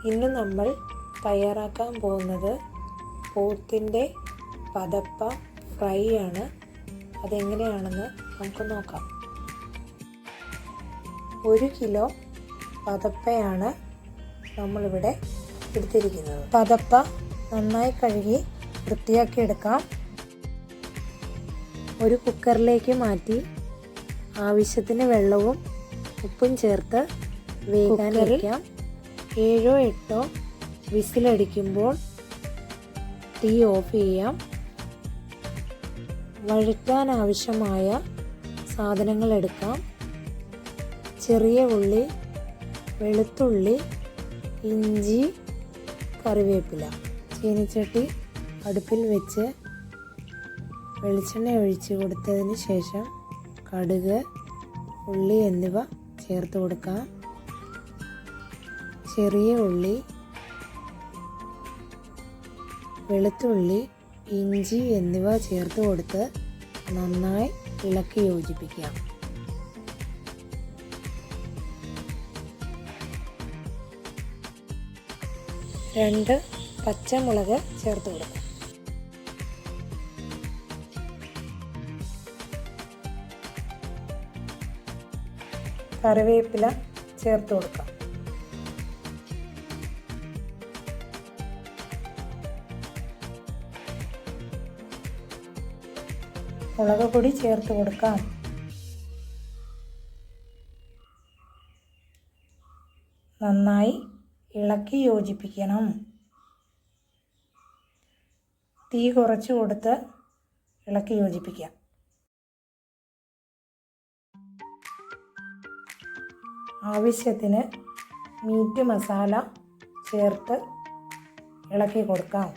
ഇന്ന് നമ്മൾ തയ്യാറാക്കാൻ പോകുന്നത് പോത്തിൻ്റെ പതപ്പ ഫ്രൈ ആണ്. അതെങ്ങനെയാണെന്ന് നമുക്ക് നോക്കാം. 1 കിലോ പതപ്പയാണ് നമ്മളിവിടെ എടുത്തിരിക്കുന്നത്. പതപ്പ നന്നായി കഴുകി വൃത്തിയാക്കി എടുക്കാം. ഒരു കുക്കറിലേക്ക് മാറ്റി ആവശ്യത്തിന് വെള്ളവും ഉപ്പും ചേർത്ത് വേകാൻ വയ്ക്കാം. 7-8 വിസിലടിക്കുമ്പോൾ തീ ഓഫ് ചെയ്യാം. വഴറ്റാൻ ആവശ്യമായ സാധനങ്ങൾ എടുക്കാം. ചെറിയ ഉള്ളി, വെളുത്തുള്ളി, ഇഞ്ചി, കറിവേപ്പില. ചീനിച്ചട്ടി അടുപ്പിൽ വെച്ച് വെളിച്ചെണ്ണ ഒഴിച്ച് കൊടുത്തതിന് ശേഷം കടുക്, ഉള്ളി എന്നിവ ചേർത്ത് കൊടുക്കാം. ചെറിയ ഉള്ളി, വെളുത്തുള്ളി, ഇഞ്ചി എന്നിവ ചേർത്ത് കൊടുത്ത് നന്നായി ഇളക്കി യോജിപ്പിക്കാം. രണ്ട് പച്ചമുളക് ചേർത്ത് കൊടുക്കാം. കറിവേപ്പില ചേർത്ത് കൊടുക്കാം. മുളക് പൊടി ചേർത്ത് കൊടുക്കാം. നന്നായി ഇളക്കി യോജിപ്പിക്കണം. തീ കുറച്ച് കൊടുത്ത് ഇളക്കി യോജിപ്പിക്കാം. ആവശ്യത്തിന് മീറ്റ് മസാല ചേർത്ത് ഇളക്കി കൊടുക്കാം.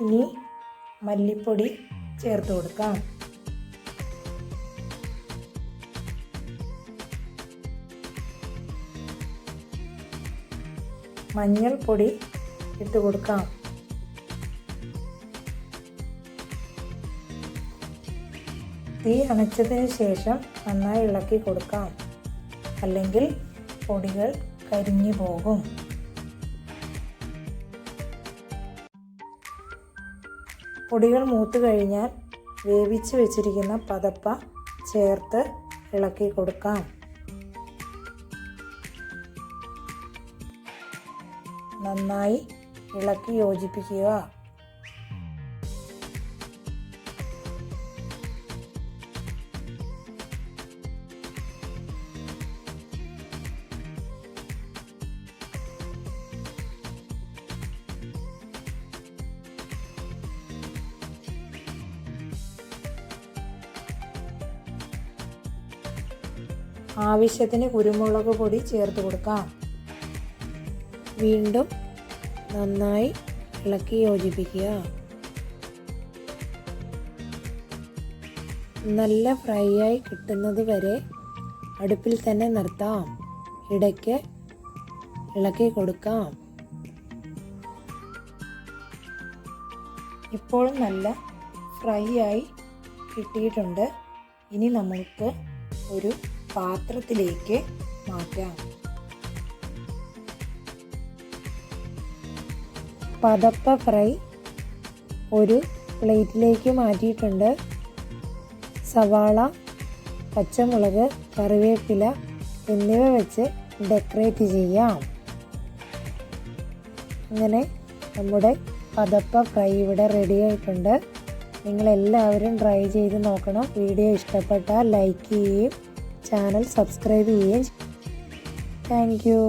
ഇനി മല്ലിപ്പൊടി ചേർത്ത് കൊടുക്കാം. മഞ്ഞൾപ്പൊടി ഇട്ട് കൊടുക്കാം. തീ അണച്ചതിന് ശേഷം നന്നായി ഇളക്കി കൊടുക്കാം, അല്ലെങ്കിൽ പൊടികൾ കരിഞ്ഞു പോകും. പൊടികൾ മൂത്ത് കഴിഞ്ഞാൽ വേവിച്ച് വെച്ചിരിക്കുന്ന പതപ്പ ചേർത്ത് ഇളക്കി കൊടുക്കാം. നന്നായി ഇളക്കി യോജിപ്പിക്കുക. ആവശ്യത്തിന് കുരുമുളക് പൊടി ചേർത്ത് കൊടുക്കാം. വീണ്ടും നന്നായി ഇളക്കി യോജിപ്പിക്കുക. നല്ല ഫ്രൈ ആയി കിട്ടുന്നത് വരെ അടുപ്പിൽ തന്നെ നിർത്താം. ഇടയ്ക്ക് ഇളക്കി കൊടുക്കാം. ഇപ്പോൾ നല്ല ഫ്രൈ ആയി കിട്ടിയിട്ടുണ്ട്. ഇനി നമുക്ക് ഒരു പാത്രത്തിലേക്ക് മാറ്റാം. പതപ്പ ഫ്രൈ ഒരു പ്ലേറ്റിലേക്ക് മാറ്റിയിട്ടുണ്ട്. സവാള, പച്ചമുളക്, കറിവേപ്പില എന്നിവ വെച്ച് ഡെക്കറേറ്റ് ചെയ്യാം. അങ്ങനെ നമ്മുടെ പതപ്പ ഫ്രൈ ഇവിടെ റെഡി ആയിട്ടുണ്ട്. നിങ്ങളെല്ലാവരും ട്രൈ ചെയ്ത് നോക്കണം. വീഡിയോ ഇഷ്ടപ്പെട്ടാൽ ലൈക്ക് ചെയ്യുകയും ചാനൽ സബ്സ്ക്രൈബ് ചെയ്യുകയും. Thank you.